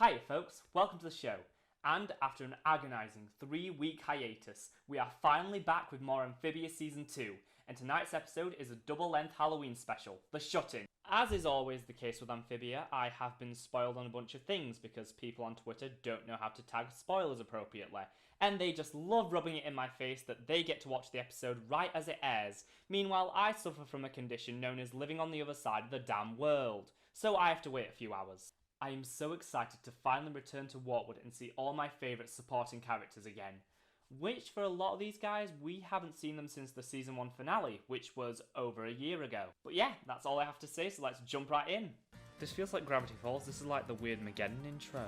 Hi folks, welcome to the show. And after an agonising 3-week hiatus, we are finally back with more Amphibia Season 2, and tonight's episode is a double-length Halloween special, The Shut-In. As is always the case with Amphibia, I have been spoiled on a bunch of things because people on Twitter don't know how to tag spoilers appropriately, and they just love rubbing it in my face that they get to watch the episode right as it airs. Meanwhile, I suffer from a condition known as living on the other side of the damn world, so I have to wait a few hours. I am so excited to finally return to Wartwood and see all my favourite supporting characters again. Which, for a lot of these guys, we haven't seen them since the Season 1 finale, which was over a year ago. But yeah, that's all I have to say, so let's jump right in. This feels like Gravity Falls. This is like the weird Mageddon intro.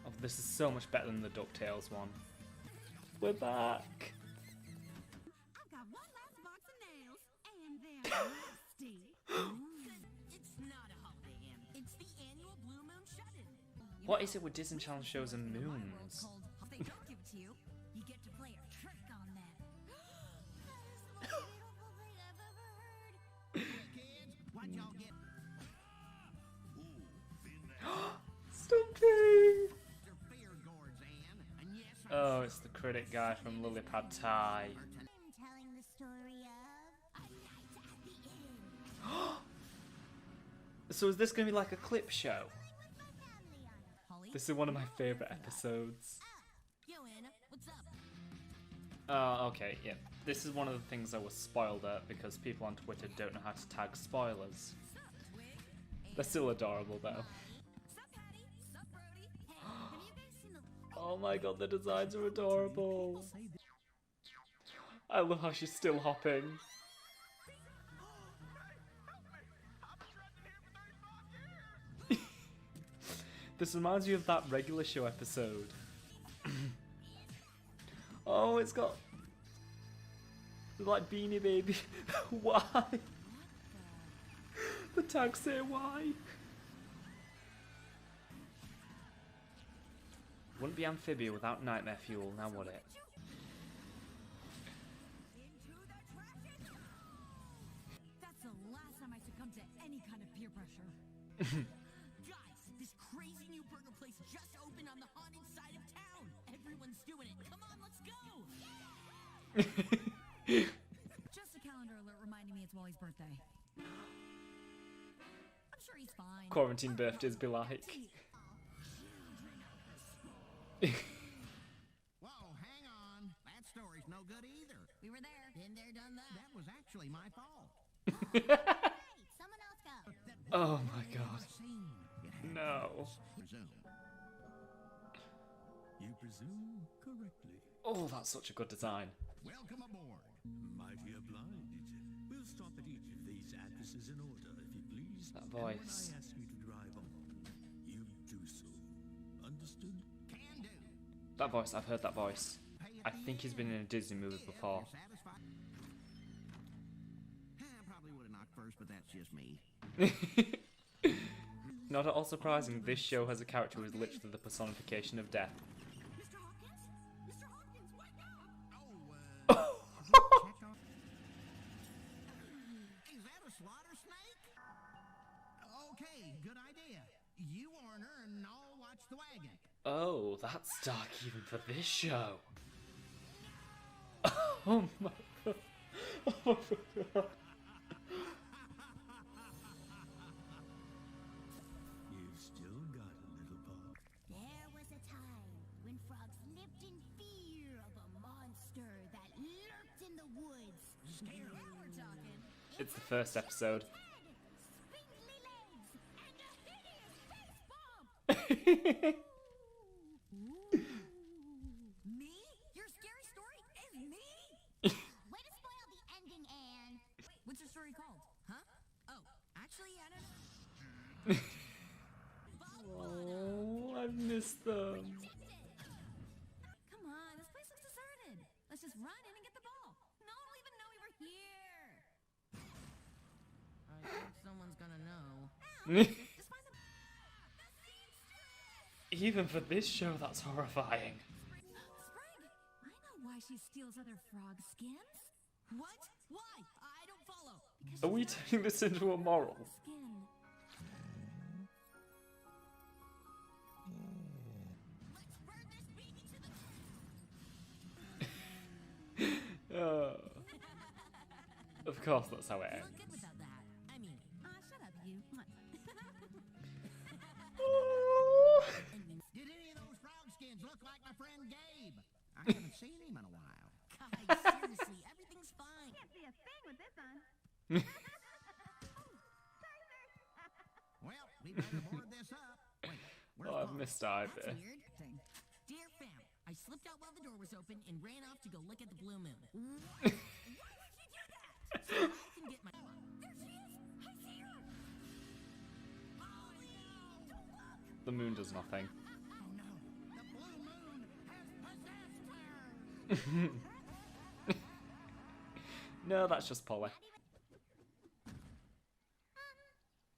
Oh, this is so much better than the DuckTales one. We're back! I've got one last box of nails, and they're nasty. It's not a holiday, Em. It's the annual Blue Moon Shut-In. What is it with Disney Channel shows and moons? If they don't give it to you, you get to play a trick on them. That is the most beautiful thing I've ever heard. Hey kids, what y'all get? Stumpy! They're fear gourds, Anne. And yes, Oh, it's the critic guy from Lily Pad Thai. I'm telling the story of a night at the inn. So is this going to be like a clip show? With my family on it. Holly? This is one of my favourite episodes. Yo, Anna, what's up? Okay, yeah. This is one of the things I was spoiled at because people on Twitter don't know how to tag spoilers. Sup, Twig? They're still adorable though. Sup, Patty? Sup, Brody? Hey, have you guys seen the... Oh my god, the designs are adorable. I love how she's still hopping. This reminds me of that regular show episode. Oh, it's got like Beanie Baby. Why? The tags say why. Wouldn't be Amphibia without nightmare fuel, now would it? That's the last time I succumbed to any kind of peer pressure. Guys, this crazy new burger place just opened on the haunted side of town. Everyone's doing it. Come on, let's go. Just a calendar alert reminding me it's Wally's birthday. I'm sure he's fine. Quarantine birthdays be like. whoa, hang on. That story's no good either. We were there. Been there, done that. That was actually my fault. Hey, someone else go. Oh my god. Scene. It happened. No. Presume. You presume correctly. Oh, that's such a good design. Welcome aboard. Mighty obliged. We'll stop at each of these addresses in order, if you please. That And when voice. I ask you to drive on, you do so. Understood? Can do. That voice, I've heard that voice. Pay at I the think he's been in a Disney movie end. before. You're satisfied? I probably would have knocked first, but that's just me. Not at all surprising, this show has a character who is literally the personification of death. Mr. Hawkins? Mr. Hawkins, wake up! Check on. Is that a slaughter snake? Okay, good idea. You warn her and I'll watch the wagon. Oh, that's dark even for this show. Oh my god. Oh my god. You've still got a little part. There was a time when frogs lived in fear of a monster that lurked in the woods. Now we're talking. It's the first episode. Head, spindly legs, and a hideous face bump. Me? Your scary story is me? Way to spoil the ending, Anne. What's your story called? Huh? Oh, actually, Anna. Oh, I've missed them. Come on, this place looks deserted. Let's just run in and get the ball. No one will even know we were here. I think someone's gonna know. Just find the scene's Even for this show, that's horrifying. Sprig, I know why she steals other frog skins. What? Why? I don't follow. Because Are we turning this into a moral? skin. Of course, that's how it You ends. look good without the hat. I mean, shut up, you. What? Did any of those frog skins look like my friend Gabe? I haven't seen him in a while. Guys, seriously, everything's fine. Can't see a thing with this on. Well, we better board this up. Wait, where's Oh, I've Paul? missed That's Ivy. weird. Dear fam, I slipped out while the door was open and ran off to go look at the blue moon. Why would you do that? So I can get my... There she is! I see her! Oh no! Don't look! The moon does nothing. Oh no, the blue moon has possessed her. No, that's just Polly.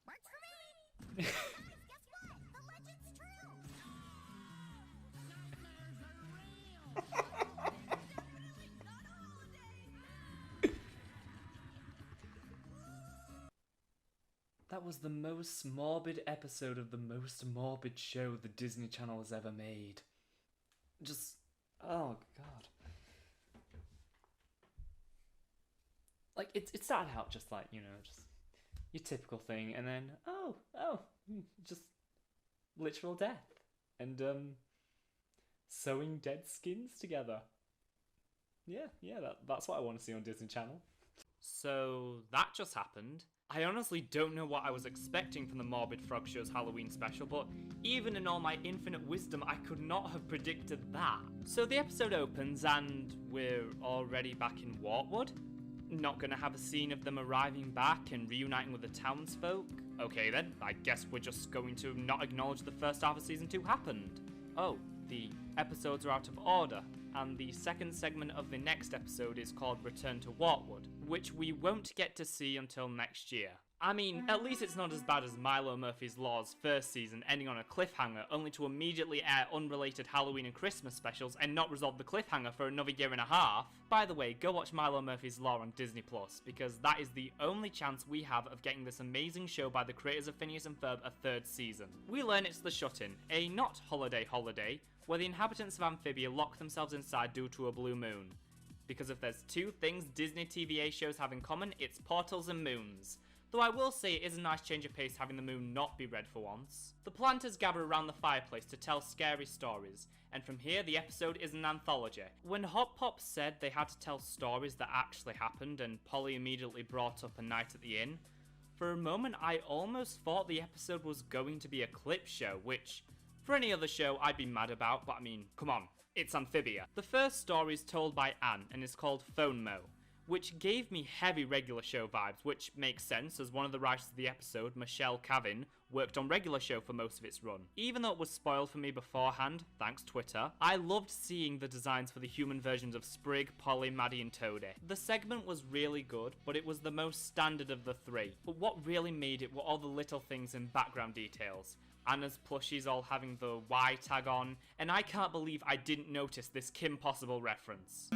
Works for me! Guys, guess what? The legend's true! Definitely not a holiday! That was the most morbid episode of the most morbid show the Disney Channel has ever made. Just, oh god. Like, it started out just like, you know, just your typical thing, and then, just literal death. And, sewing dead skins together. Yeah, that's what I want to see on Disney Channel. So, that just happened. I honestly don't know what I was expecting from the Morbid Frog Show's Halloween special, but even in all my infinite wisdom, I could not have predicted that. So the episode opens and we're already back in Wartwood. Not gonna have a scene of them arriving back and reuniting with the townsfolk? Okay then, I guess we're just going to not acknowledge the first half of season 2 happened. Oh, the episodes are out of order, and the second segment of the next episode is called Return to Wartwood, which we won't get to see until next year. I mean, at least it's not as bad as Milo Murphy's Law's first season ending on a cliffhanger, only to immediately air unrelated Halloween and Christmas specials and not resolve the cliffhanger for another year and a half. By the way, go watch Milo Murphy's Law on Disney+, because that is the only chance we have of getting this amazing show by the creators of Phineas and Ferb a third season. We learn it's the Shut-In, a not holiday, where the inhabitants of Amphibia lock themselves inside due to a blue moon. Because if there's two things Disney TVA shows have in common, it's portals and moons. Though I will say it is a nice change of pace having the moon not be red for once. The planters gather around the fireplace to tell scary stories, and from here the episode is an anthology. When Hot Pop said they had to tell stories that actually happened and Polly immediately brought up A Night at the Inn, for a moment I almost thought the episode was going to be a clip show, which, for any other show I'd be mad about, but I mean, come on, it's Amphibia. The first story is told by Anne and is called Phone Mo, which gave me heavy regular show vibes, which makes sense as one of the writers of the episode, Michelle Cavin, worked on regular show for most of its run. Even though it was spoiled for me beforehand, thanks Twitter, I loved seeing the designs for the human versions of Sprig, Polly, Maddie and Toadie. The segment was really good, but it was the most standard of the three. But what really made it were all the little things and background details. Anna's plushies all having the Y tag on, and I can't believe I didn't notice this Kim Possible reference.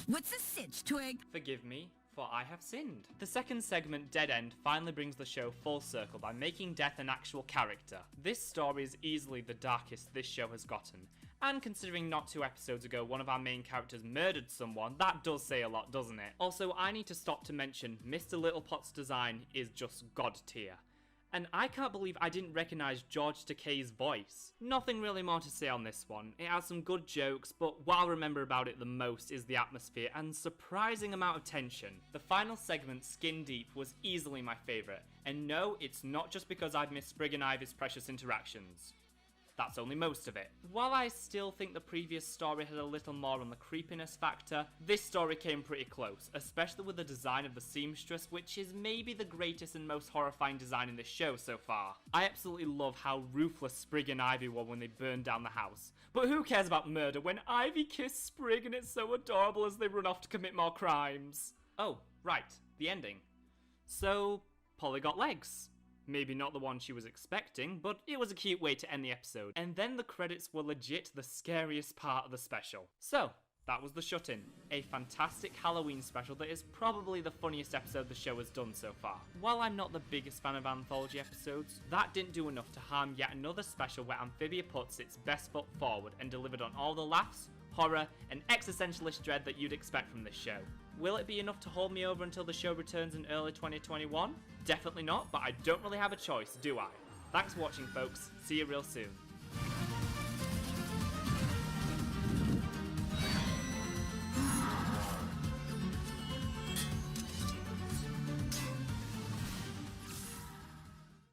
What's the sitch, Twig? Forgive me, for I have sinned. The second segment, Dead End, finally brings the show full circle by making Death an actual character. This story is easily the darkest this show has gotten, and considering not 2 episodes ago one of our main characters murdered someone, that does say a lot, doesn't it? Also, I need to stop to mention, Mr. Littlepot's design is just god tier. And I can't believe I didn't recognise George Takei's voice. Nothing really more to say on this one. It has some good jokes, but what I'll remember about it the most is the atmosphere and surprising amount of tension. The final segment, Skin Deep, was easily my favourite. And no, it's not just because I've missed Sprig and Ivy's precious interactions. That's only most of it. While I still think the previous story had a little more on the creepiness factor, this story came pretty close, especially with the design of the seamstress, which is maybe the greatest and most horrifying design in this show so far. I absolutely love how ruthless Sprig and Ivy were when they burned down the house. But who cares about murder when Ivy kissed Sprig and it's so adorable as they run off to commit more crimes? Oh, right, the ending. So, Polly got legs. Maybe not the one she was expecting, but it was a cute way to end the episode. And then the credits were legit the scariest part of the special. So, that was The Shut-In, a fantastic Halloween special that is probably the funniest episode the show has done so far. While I'm not the biggest fan of anthology episodes, that didn't do enough to harm yet another special where Amphibia puts its best foot forward and delivered on all the laughs, horror, and existentialist dread that you'd expect from this show. Will it be enough to hold me over until the show returns in early 2021? Definitely not, but I don't really have a choice, do I? Thanks for watching, folks. See you real soon.